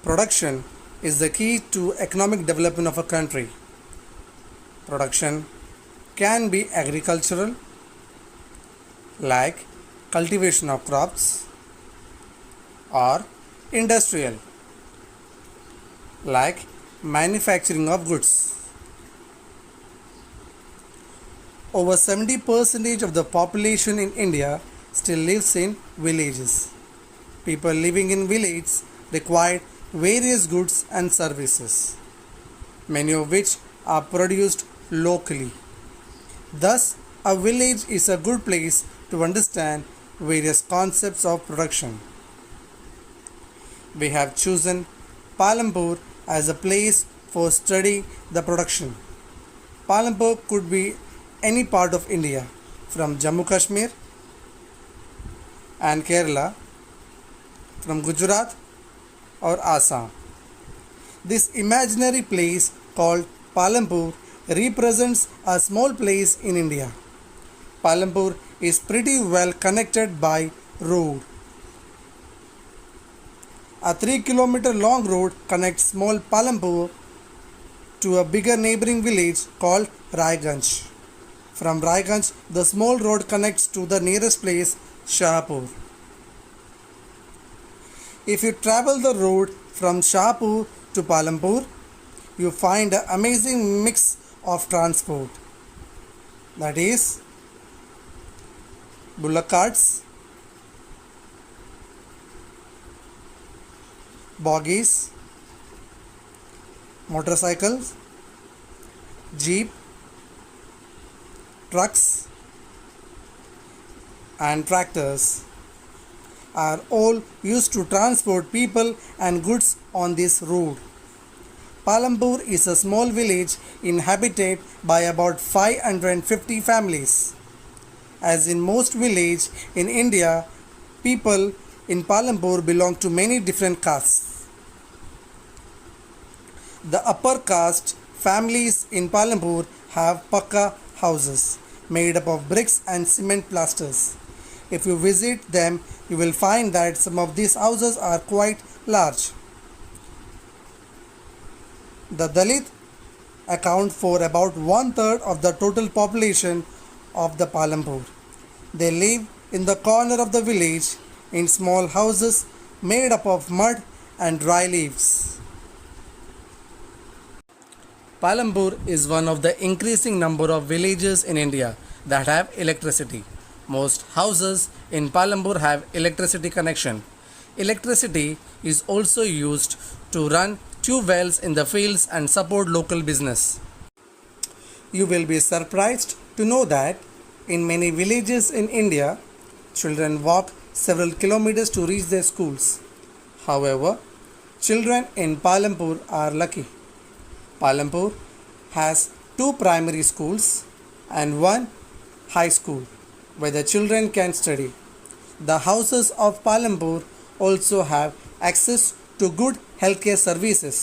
Production is the key to economic development of a country. Production can be agricultural, like cultivation of crops, or industrial, like manufacturing of goods. Over 70% of the population in India still lives in villages. People living in villages require various goods and services, many of which are produced locally. Thus, a village is a good place to understand various concepts of production. We have chosen Palampur as a place for studying the production. Palampur could be any part of India, from Jammu Kashmir and Kerala, from Gujarat or Assam. This imaginary place called Palampur represents a small place in India. Palampur is pretty well connected by road. A 3-kilometer long road connects small Palampur to a bigger neighboring village called Raiganj. From Raiganj, the small road connects to the nearest place, Shahpur. If you travel the road from Shahpur to Palampur, you find an amazing mix of transport. That is, bullock carts, boggies, motorcycles, jeep, trucks, and tractors are all used to transport people and goods on this road. Palampur is a small village inhabited by about 550 families. As in most villages in India, people in Palampur belong to many different castes. The upper caste families in Palampur have pakka houses made up of bricks and cement plasters. If you visit them, you will find that some of these houses are quite large. The Dalit account for about 1/3 of the total population of the Palampur. They live in the corner of the village in small houses made up of mud and dry leaves. Palampur is one of the increasing number of villages in India that have electricity. Most houses in Palampur have electricity connection. Electricity is also used to run tube wells in the fields and support local business. You will be surprised to know that in many villages in India, children walk several kilometers to reach their schools. However, children in Palampur are lucky. Palampur has 2 primary schools and 1 high school where the children can study. The houses of Palampur also have access to good healthcare services.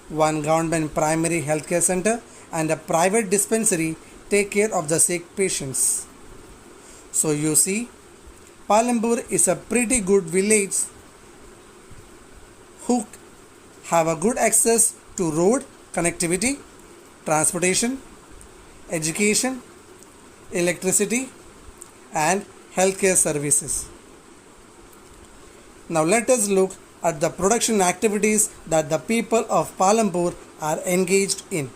1 government primary healthcare center and a private dispensary take care of the sick patients. So you see, Palampur is a pretty good village who have a good access to road connectivity, transportation, education, electricity, and healthcare services. Now let us look at the production activities that the people of Palampur are engaged in.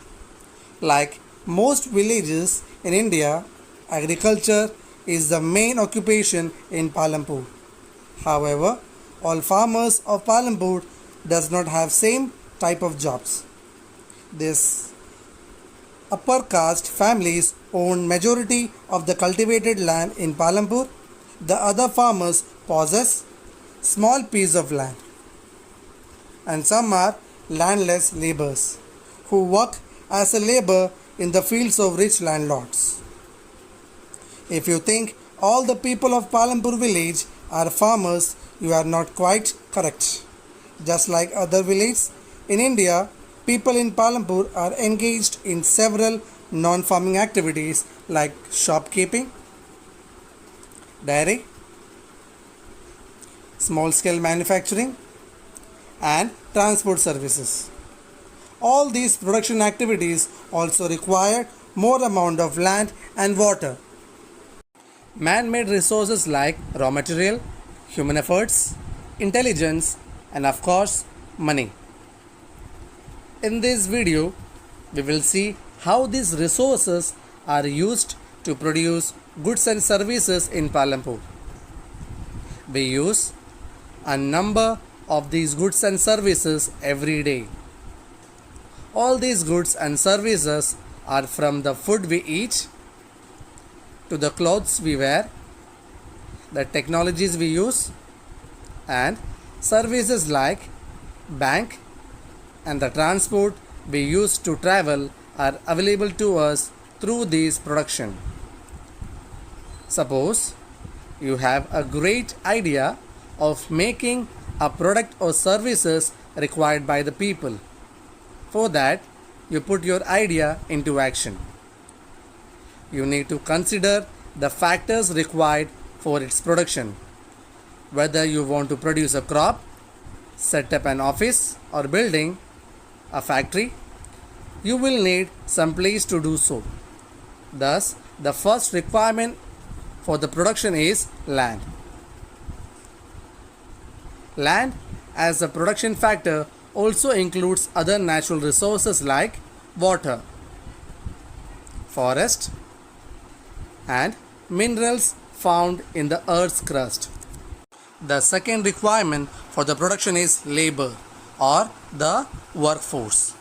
Like most villages in India, agriculture is the main occupation in Palampur. However, all farmers of Palampur does not have same type of jobs. This upper caste families own majority of the cultivated land in Palampur. The other farmers possess small piece of land. And some are landless laborers who work as a labor in the fields of rich landlords. If you think all the people of Palampur village are farmers, you are not quite correct. Just like other villages in India, people in Palampur are engaged in several non-farming activities like shopkeeping, dairy, small-scale manufacturing, and transport services. All these production activities also require more amount of land and water. Man-made resources like raw material, human efforts, intelligence, and of course, money. In this video, we will see how these resources are used to produce goods and services in Palampur. We use a number of these goods and services every day. All these goods and services are from the food we eat to the clothes we wear, the technologies we use, and services like bank and the transport we use to travel are available to us through these production. Suppose you have a great idea of making a product or services required by the people. For that, you put your idea into action. You need to consider the factors required for its production. Whether you want to produce a crop, set up an office or building, a factory, you will need some place to do so. Thus, the first requirement for the production is land. Land as a production factor also includes other natural resources like water, forest, and minerals found in the earth's crust. The second requirement for the production is labor or the workforce.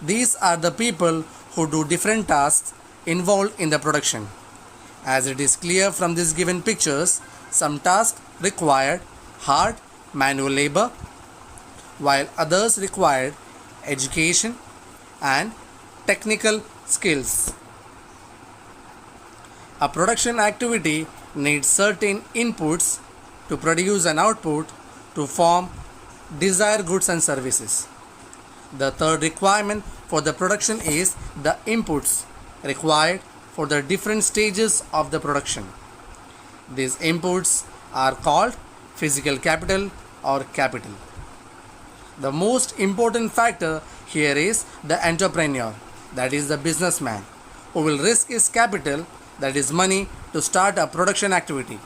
These are the people who do different tasks involved in the production. As it is clear from these given pictures, some tasks required hard manual labor, while others required education and technical skills. A production activity needs certain inputs to produce an output to form desired goods and services. The third requirement for the production is the inputs required for the different stages of the production. These inputs are called physical capital or capital. The most important factor here is the entrepreneur, that is the businessman, who will risk his capital, that is money, to start a production activity.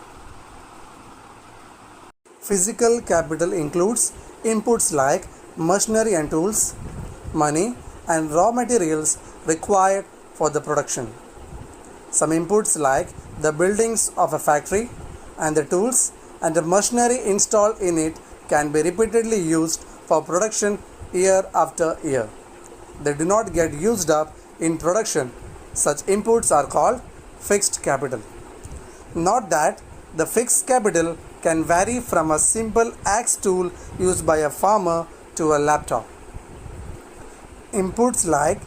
Physical capital includes inputs like machinery and tools, money, and raw materials required for the production. Some inputs like the buildings of a factory and the tools and the machinery installed in it can be repeatedly used for production year after year. They do not get used up in production. Such inputs are called fixed capital. Note that the fixed capital can vary from a simple axe tool used by a farmer to a laptop. Inputs like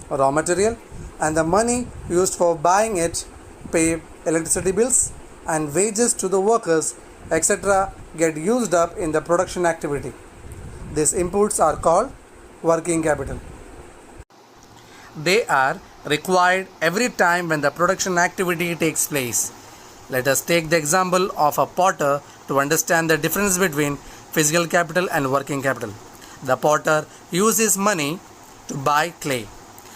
raw material and the money used for buying it, pay electricity bills and wages to the workers, etc. get used up in the production activity. These inputs are called working capital. They are required every time when the production activity takes place. Let us take the example of a potter to understand the difference between physical capital and working capital. The potter uses money to buy clay.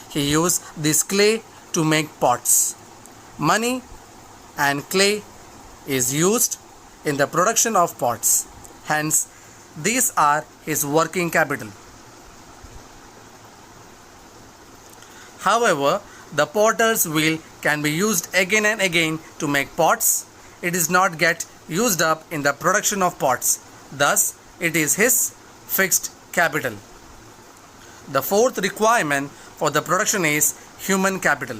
He uses this clay to make pots. Money and clay is used in the production of pots. Hence, these are his working capital. However, the potter's wheel can be used again and again to make pots. It does not get used up in the production of pots. Thus, it is his fixed capital. The fourth requirement for the production is human capital.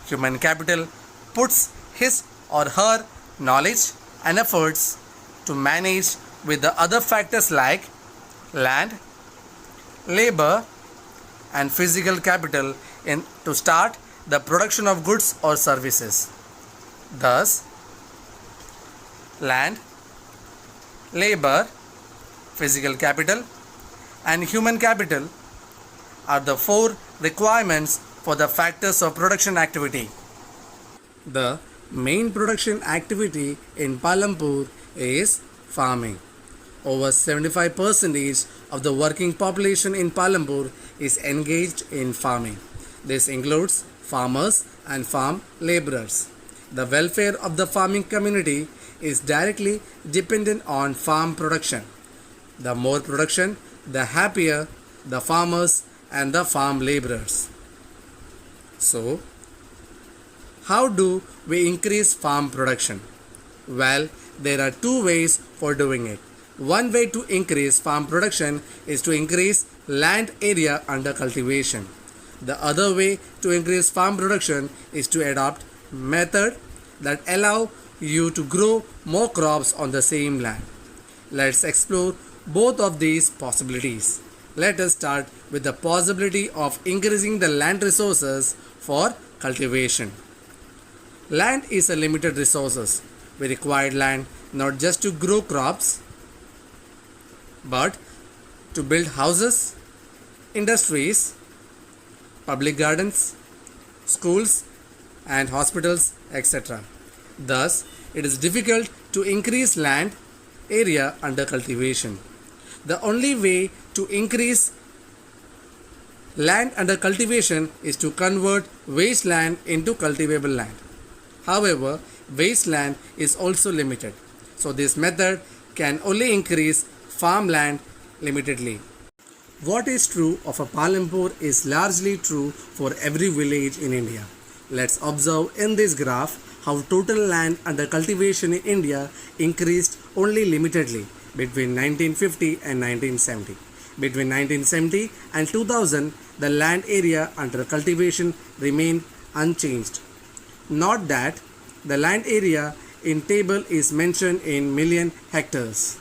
Human capital puts his or her knowledge and efforts to manage with the other factors like land, labor, and physical capital to start the production of goods or services. Thus, land, labor, physical capital, and human capital are the four requirements for the factors of production activity. The main production activity in Palampur is farming. Over 75% of the working population in Palampur is engaged in farming. This includes farmers and farm laborers. The welfare of the farming community is directly dependent on farm production. The more production, the happier the farmers and the farm laborers. So, how do we increase farm production? Well, there are two ways for doing it. One way to increase farm production is to increase land area under cultivation. The other way to increase farm production is to adopt methods that allow you to grow more crops on the same land. Let's explore both of these possibilities. Let us start with the possibility of increasing the land resources for cultivation. Land is a limited resource. We require land not just to grow crops, but to build houses, industries, public gardens, schools, and hospitals, etc. Thus, it is difficult to increase land area under cultivation. The only way to increase land under cultivation is to convert wasteland into cultivable land. However, wasteland is also limited, so this method can only increase farmland limitedly. What is true of a Palampur is largely true for every village in India. Let's observe in this graph how total land under cultivation in India increased only limitedly between 1950 and 1970. Between 1970 and 2000, the land area under cultivation remained unchanged. Note that the land area in table is mentioned in million hectares.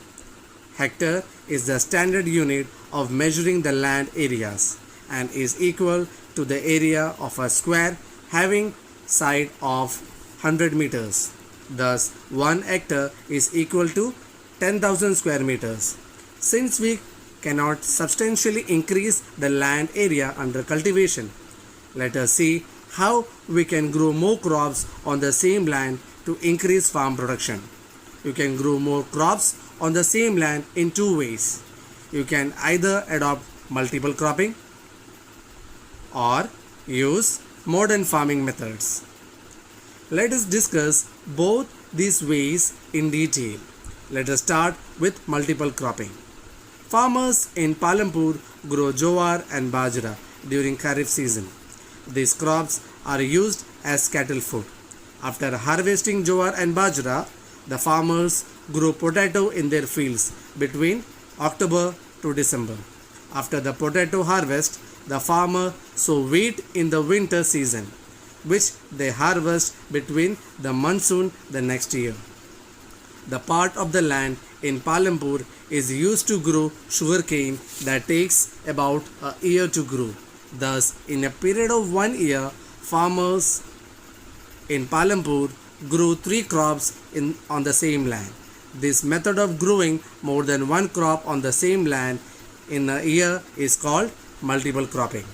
Hectare is the standard unit of measuring the land areas and is equal to the area of a square having side of 100 meters. Thus, 1 hectare is equal to 10,000 square meters. Since we cannot substantially increase the land area under cultivation, let us see how we can grow more crops on the same land to increase farm production. You can grow more crops on the same land in two ways. You can either adopt multiple cropping or use modern farming methods. Let us discuss both these ways in detail. Let us start with multiple cropping. Farmers in Palampur grow jowar and bajra during Kharif season. These crops are used as cattle food. After harvesting jowar and bajra, the farmers grow potato in their fields between October to December. After the potato harvest, the farmer sow wheat in the winter season, which they harvest between the monsoon the next year. The part of the land in Palampur is used to grow sugarcane that takes about a year to grow. Thus, in a period of 1 year, farmers in Palampur grow 3 crops on the same land. This method of growing more than one crop on the same land in a year is called multiple cropping.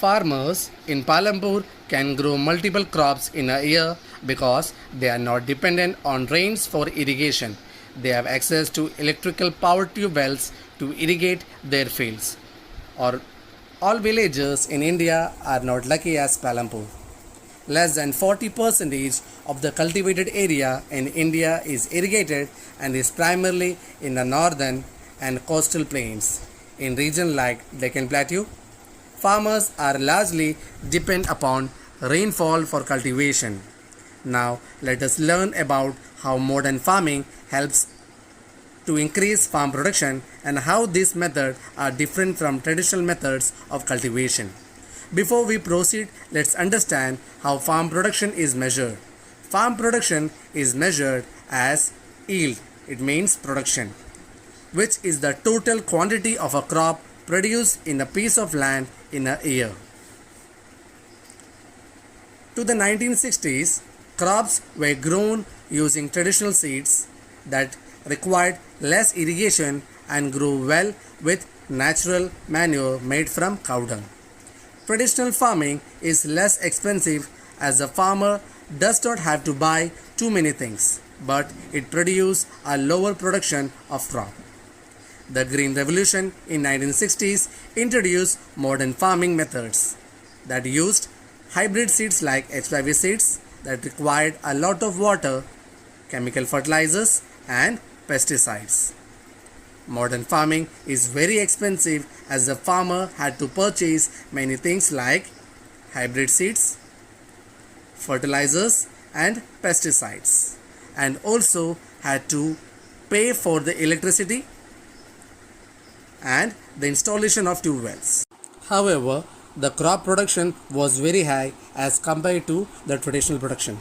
Farmers in Palampur can grow multiple crops in a year because they are not dependent on rains for irrigation. They have access to electrical power tube wells to irrigate their fields. All villagers in India are not lucky as Palampur. Less than 40% of the cultivated area in India is irrigated and is primarily in the northern and coastal plains. In regions like Deccan Plateau, farmers are largely dependent upon rainfall for cultivation. Now, let us learn about how modern farming helps to increase farm production and how these methods are different from traditional methods of cultivation. Before we proceed, let's understand how farm production is measured. Farm production is measured as yield, it means production, which is the total quantity of a crop produced in a piece of land in a year. To the 1960s, crops were grown using traditional seeds that required less irrigation and grew well with natural manure made from cow dung. Traditional farming is less expensive as the farmer does not have to buy too many things. but it produced a lower production of crop. The Green Revolution in 1960s introduced modern farming methods that used hybrid seeds like HYV seeds that required a lot of water, chemical fertilizers and pesticides. Modern farming is very expensive as the farmer had to purchase many things like hybrid seeds, fertilizers and pesticides, and also had to pay for the electricity and the installation of tube wells. However, the crop production was very high as compared to the traditional production.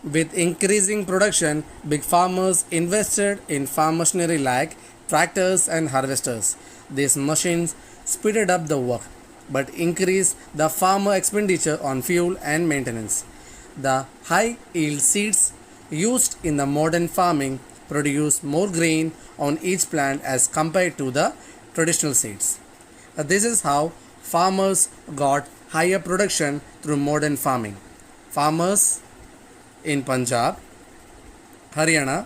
With increasing production, big farmers invested in farm machinery like tractors and harvesters. These machines speeded up the work but increased the farmer expenditure on fuel and maintenance. The high yield seeds used in the modern farming produce more grain on each plant as compared to the traditional seeds. This is how farmers got higher production through modern farming. Farmers in Punjab, Haryana,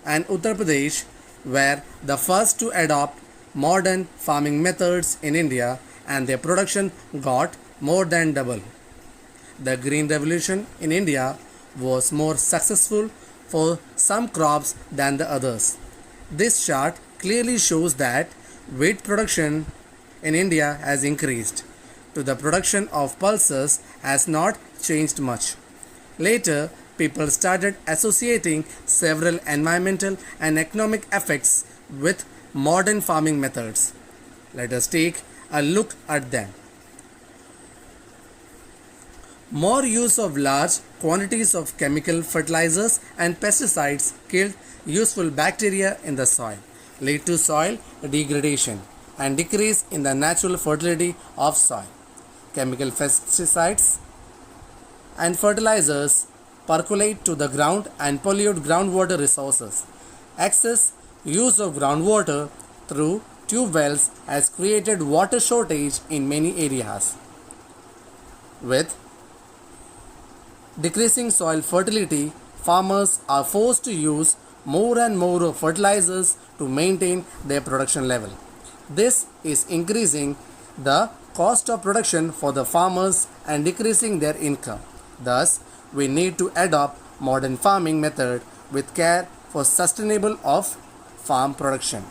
and Uttar Pradesh were the first to adopt modern farming methods in India, and their production got more than double. The Green Revolution in India was more successful for some crops than the others. This chart clearly shows that wheat production in India has increased, to the production of pulses has not changed much. Later, people started associating several environmental and economic effects with modern farming methods. Let us take a look at them. More use of large quantities of chemical fertilizers and pesticides killed useful bacteria in the soil, lead to soil degradation and decrease in the natural fertility of soil. Chemical pesticides and fertilizers percolate to the ground and pollute groundwater resources. Excess use of groundwater through tube wells has created water shortage in many areas. With decreasing soil fertility, farmers are forced to use more and more fertilizers to maintain their production level. This is increasing the cost of production for the farmers and decreasing their income. Thus, we need to adopt modern farming method with care for sustainable of farm production.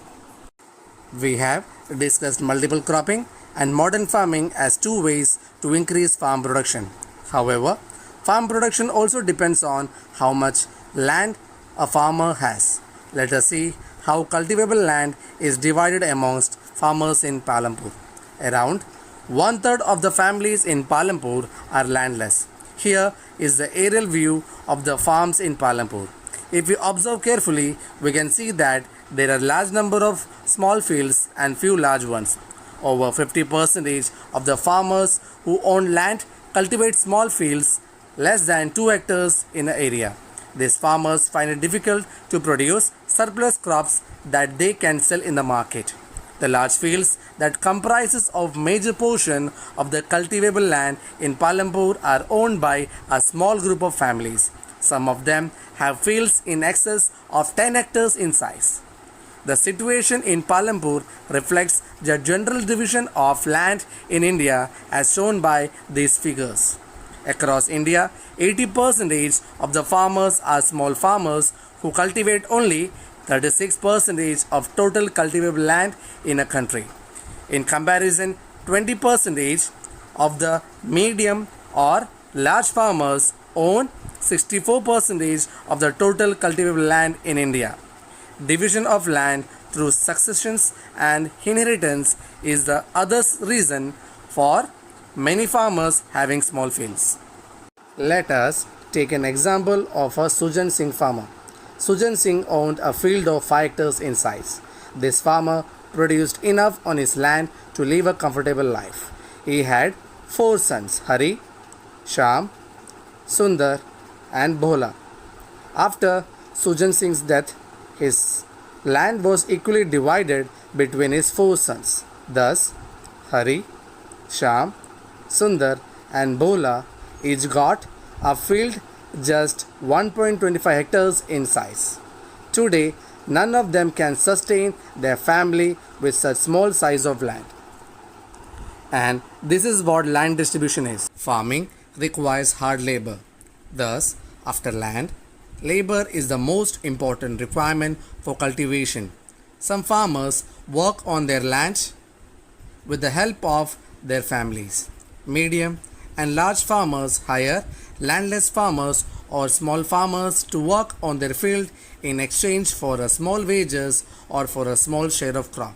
We have discussed multiple cropping and modern farming as two ways to increase farm production. However, farm production also depends on how much land a farmer has. Let us see how cultivable land is divided amongst farmers in Palampur. Around 1/3 of the families in Palampur are landless. Here is the aerial view of the farms in Palampur. If we observe carefully, we can see that there are large number of small fields and few large ones. Over 50% of the farmers who own land cultivate small fields less than 2 hectares in an area. These farmers find it difficult to produce surplus crops that they can sell in the market. The large fields that comprises of major portion of the cultivable land in Palampur are owned by a small group of families. Some of them have fields in excess of 10 hectares in size. The situation in Palampur reflects the general division of land in India as shown by these figures. Across India, 80% of the farmers are small farmers who cultivate only 36% of total cultivable land in a country. In comparison, 20% of the medium or large farmers own 64% of the total cultivable land in India. Division of land through successions and inheritance is the other reason for many farmers having small fields. Let us take an example of a Sujan Singh farmer. Sujan Singh owned a field of 5 hectares in size. This farmer produced enough on his land to live a comfortable life. He had 4 sons, Hari, Sham, Sundar and Bhola. After Sujan Singh's death, his land was equally divided between his 4 sons. Thus, Hari, Sham, Sundar and Bhola each got a field just 1.25 hectares in size. Today, none of them can sustain their family with such small size of land. And this is what land distribution is. Farming requires hard labor. Thus, after land, labor is the most important requirement for cultivation. Some farmers work on their land with the help of their families. Medium and large farmers hire landless farmers or small farmers to work on their field in exchange for a small wages or for a small share of crop.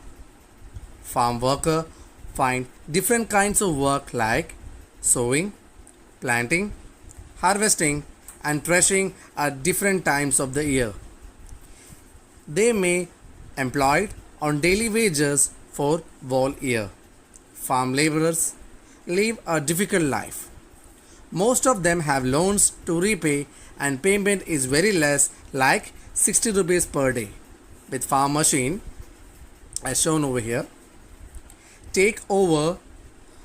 Farm worker find different kinds of work like sowing, planting, harvesting and threshing at different times of the year. They may employed on daily wages for whole year. Farm laborers live a difficult life. Most of them have loans to repay and payment is very less like 60 rupees per day. With farm machine as shown over here, take over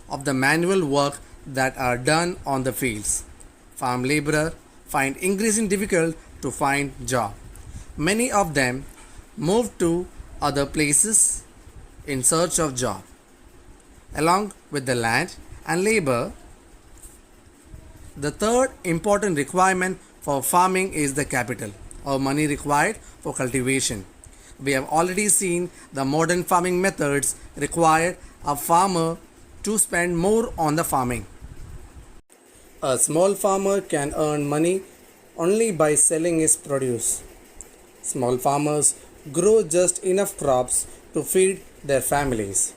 of the manual work that are done on the fields. Farm laborer find increasing difficult to find job. Many of them move to other places in search of job. Along with the land and labor, the third important requirement for farming is the capital or money required for cultivation. We have already seen the modern farming methods require a farmer to spend more on the farming. A small farmer can earn money only by selling his produce. Small farmers grow just enough crops to feed their families.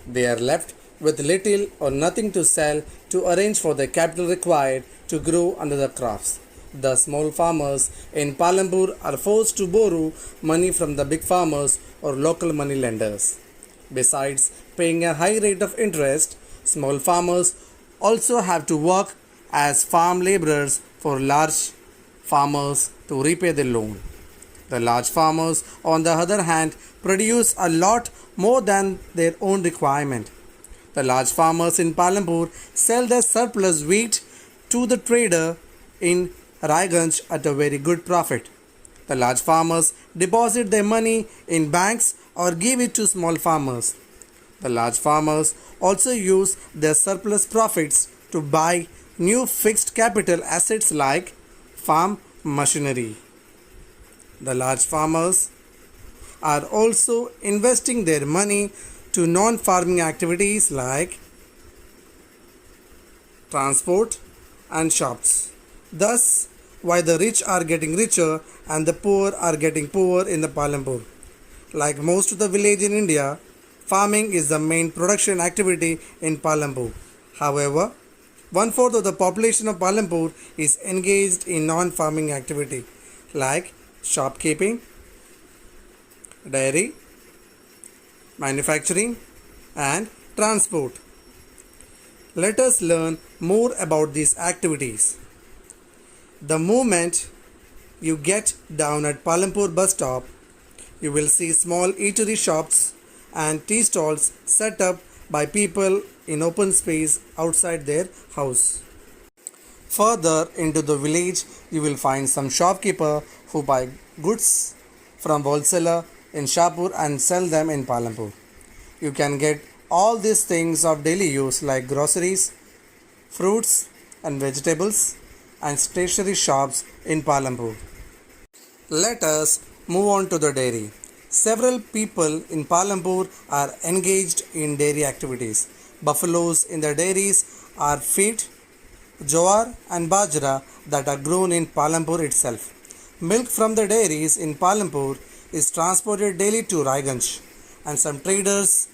They are left with little or nothing to sell to arrange for the capital required to grow another crops. The small farmers in Palanpur are forced to borrow money from the big farmers or local money lenders. Besides paying a high rate of interest, small farmers also have to work as farm laborers for large farmers to repay the loan. The large farmers, on the other hand, produce a lot more than their own requirement. The large farmers in Palanpur sell their surplus wheat to the trader in Raiganj at a very good profit. The large farmers deposit their money in banks or give it to small farmers. The large farmers also use their surplus profits to buy new fixed capital assets like farm machinery. The large farmers are also investing their money to non-farming activities like transport and shops. Thus, why the rich are getting richer and the poor are getting poorer in the Palanpur. Like most of the village in India, farming is the main production activity in Palanpur. However, 1/4 of the population of Palanpur is engaged in non-farming activity like shopkeeping, dairy, manufacturing and transport. Let us learn more about these activities. The moment you get down at Palanpur bus stop, you will see small eatery shops and tea stalls set up by people in open space outside their house. Further into the village, you will find some shopkeeper who buy goods from wholesaler in Shahpur and sell them in Palanpur. You can get all these things of daily use like groceries, fruits and vegetables and stationery shops in Palanpur. Let us move on to the dairy. Several people in Palanpur are engaged in dairy activities. Buffaloes in the dairies are fed jowar and bajra that are grown in Palanpur itself. Milk from the dairies in Palanpur is transported daily to Raiganj, and some traders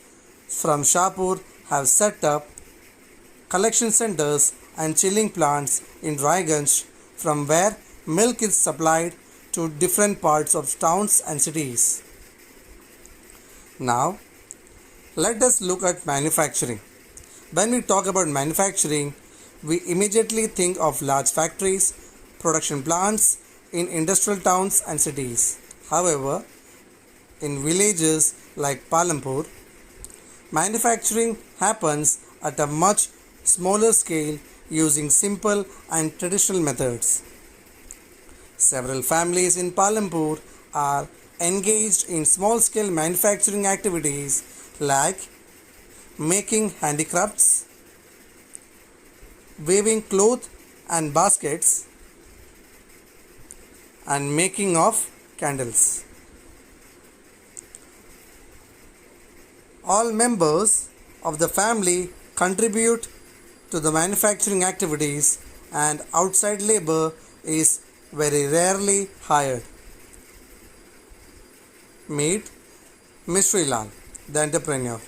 from Shahpur have set up collection centers and chilling plants in Raiganj from where milk is supplied to different parts of towns and cities. Now, let us look at manufacturing. When we talk about manufacturing, we immediately think of large factories, production plants in industrial towns and cities. However, in villages like Palanpur, manufacturing happens at a much smaller scale using simple and traditional methods. Several families in Palampur are engaged in small scale manufacturing activities like making handicrafts, weaving cloth and baskets, and making of candles. All members of the family contribute to the manufacturing activities, and outside labor is very rarely hired. Meet Mr. Lal, the entrepreneur.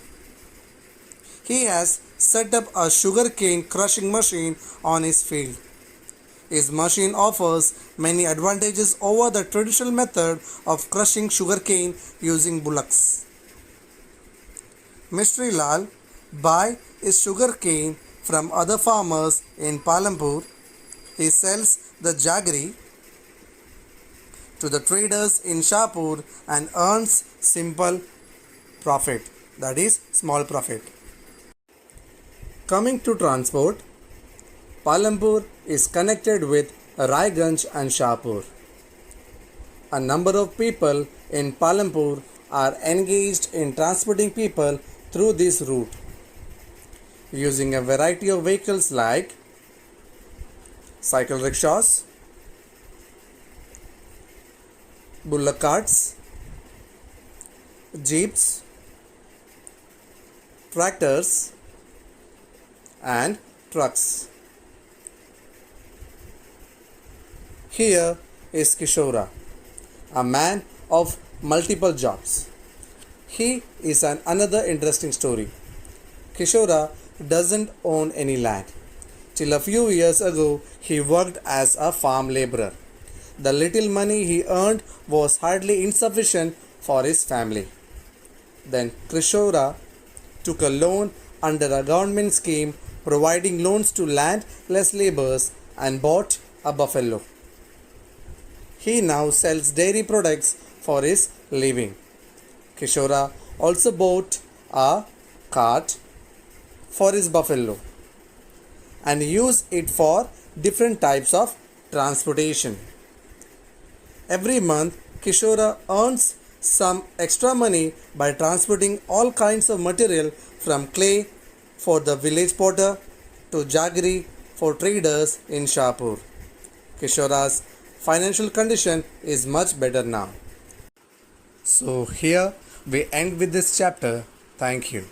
He has set up a sugarcane crushing machine on his field. His machine offers many advantages over the traditional method of crushing sugarcane using bullocks. Mr. Lal buys his sugarcane from other farmers in Palampur. He sells the jaggery to the traders in Shahpur and earns simple profit, that is small profit. Coming to transport, Palampur is connected with Raiganj and Shahpur. A number of people in Palampur are engaged in transporting people through this route using a variety of vehicles like cycle rickshaws, bullock carts, jeeps, tractors, and trucks. Here is Kishora, a man of multiple jobs. He is another interesting story. Kishora doesn't own any land. Till a few years ago, he worked as a farm laborer. The little money he earned was hardly insufficient for his family. Then Kishora took a loan under a government scheme providing loans to landless laborers and bought a buffalo. He now sells dairy products for his living. Kishora also bought a cart for his buffalo and used it for different types of transportation. Every month, Kishora earns some extra money by transporting all kinds of material from clay for the village potter to jaggery for traders in Shahpur. Kishora's financial condition is much better now. So here we end with this chapter. Thank you.